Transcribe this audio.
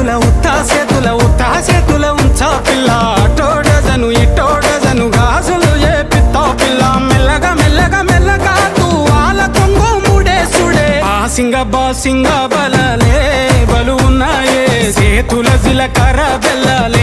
చేతుల ఉంచా పిల్ల అటోడజను ఇటోడజను గాజులు ఏ పిత్తా పిల్ల మెల్లగా మెల్లగా మెల్లగా తూ వాళ్ళ కొంగు ముడేసుడే ఆ సింగ బలలే బలు ఉన్నాయే చేతుల జిలకర్ర బెల్లలే